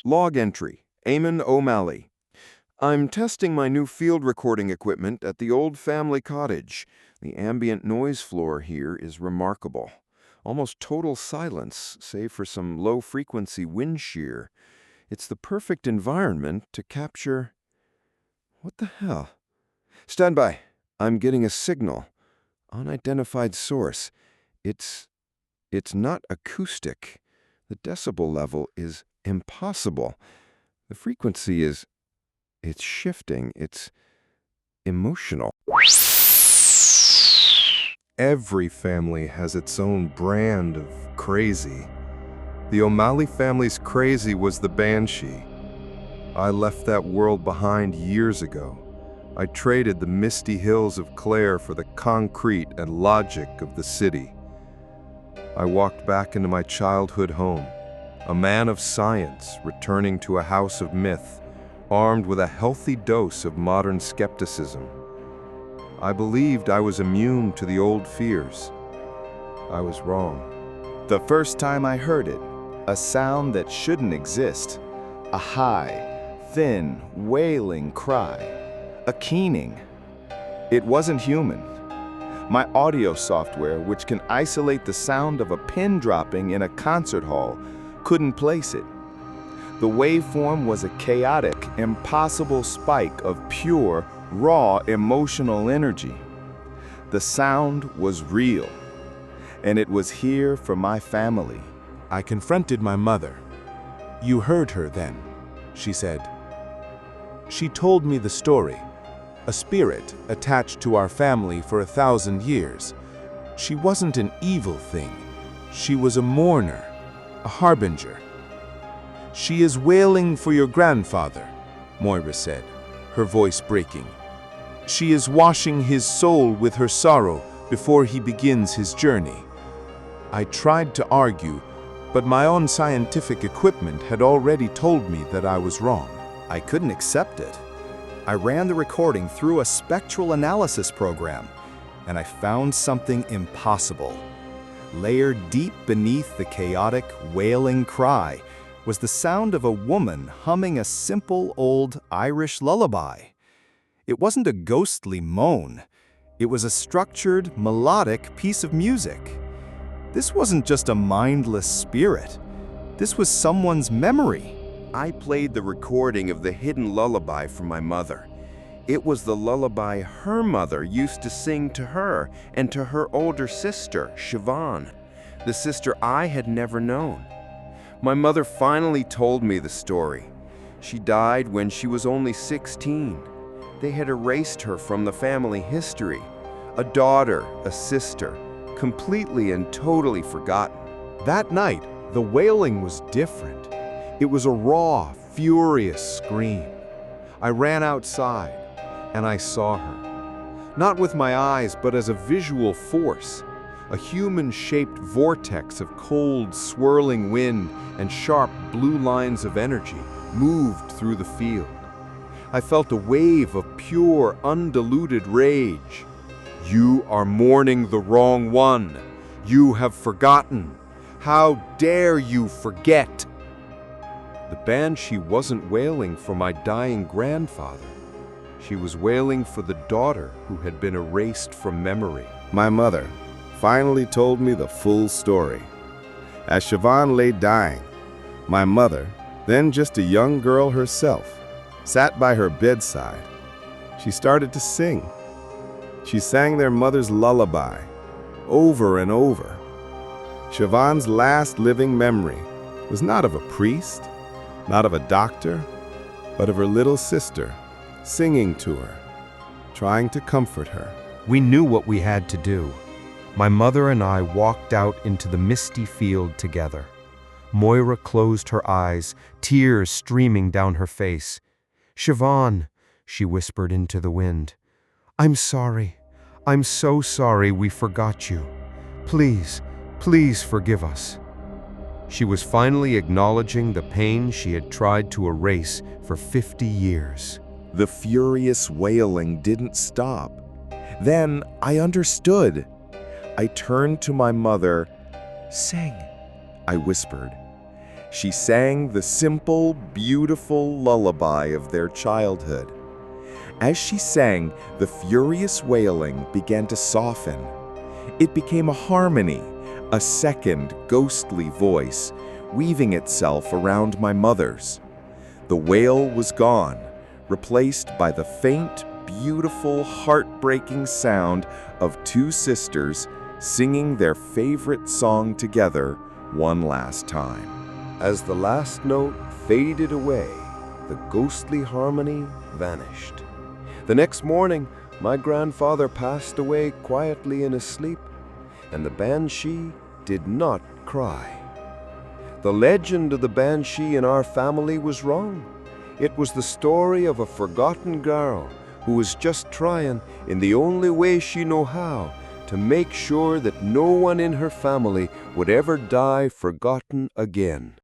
Log entry, Eamon O'Malley. I'm testing my new field recording equipment at the old family cottage. The ambient noise floor here is remarkable. Almost total silence, save for some low-frequency wind shear. It's the perfect environment to capture... What the hell? Stand by. I'm getting a signal. Unidentified source. It's not acoustic. The decibel level is impossible. The frequency is... It's shifting. It's emotional. Every family has its own brand of crazy. The O'Malley family's crazy was the Banshee. I left that world behind years ago. I traded the misty hills of Clare for the concrete and logic of the city. I walked back into my childhood home, a man of science returning to a house of myth, armed with a healthy dose of modern skepticism. I believed I was immune to the old fears. I was wrong. The first time I heard it, a sound that shouldn't exist, a high, thin, wailing cry, a keening. It wasn't human. My audio software, which can isolate the sound of a pin dropping in a concert hall, couldn't place it. The waveform was a chaotic, impossible spike of pure, raw emotional energy. The sound was real, and it was here for my family. I confronted my mother. "You heard her then," she said. She told me the story. A spirit attached to our family for 1,000 years. She wasn't an evil thing. She was a mourner, a harbinger. "She is wailing for your grandfather," Moira said, her voice breaking. "She is washing his soul with her sorrow before he begins his journey." I tried to argue, but my own scientific equipment had already told me that I was wrong. I couldn't accept it. I ran the recording through a spectral analysis program, and I found something impossible. Layered deep beneath the chaotic, wailing cry was the sound of a woman humming a simple old Irish lullaby. It wasn't a ghostly moan. It was a structured, melodic piece of music. This wasn't just a mindless spirit. This was someone's memory. I played the recording of the hidden lullaby from my mother. It was the lullaby her mother used to sing to her and to her older sister, Siobhan, the sister I had never known. My mother finally told me the story. She died when she was only 16. They had erased her from the family history. A daughter, a sister, completely and totally forgotten. That night, the wailing was different. It was a raw, furious scream. I ran outside, and I saw her. Not with my eyes, but as a visual force. A human-shaped vortex of cold, swirling wind and sharp blue lines of energy moved through the field. I felt a wave of pure, undiluted rage. "You are mourning the wrong one. You have forgotten. How dare you forget?" The Banshee wasn't wailing for my dying grandfather. She was wailing for the daughter who had been erased from memory. My mother finally told me the full story. As Siobhan lay dying, my mother, then just a young girl herself, sat by her bedside. She started to sing. She sang their mother's lullaby, over and over. Siobhan's last living memory was not of a priest, not of a doctor, but of her little sister, singing to her, trying to comfort her. We knew what we had to do. My mother and I walked out into the misty field together. Moira closed her eyes, tears streaming down her face. "Siobhan," she whispered into the wind, "I'm sorry. I'm so sorry we forgot you. Please, please forgive us." She was finally acknowledging the pain she had tried to erase for 50 years. The furious wailing didn't stop. Then I understood. I turned to my mother. "Sing," I whispered. She sang the simple, beautiful lullaby of their childhood. As she sang, the furious wailing began to soften. It became a harmony, a second, ghostly voice, weaving itself around my mother's. The wail was gone, replaced by the faint, beautiful, heartbreaking sound of two sisters singing their favorite song together one last time. As the last note faded away, the ghostly harmony vanished. The next morning, my grandfather passed away quietly in his sleep, and the Banshee did not cry. The legend of the Banshee in our family was wrong. It was the story of a forgotten girl who was just trying, in the only way she knew how, to make sure that no one in her family would ever die forgotten again.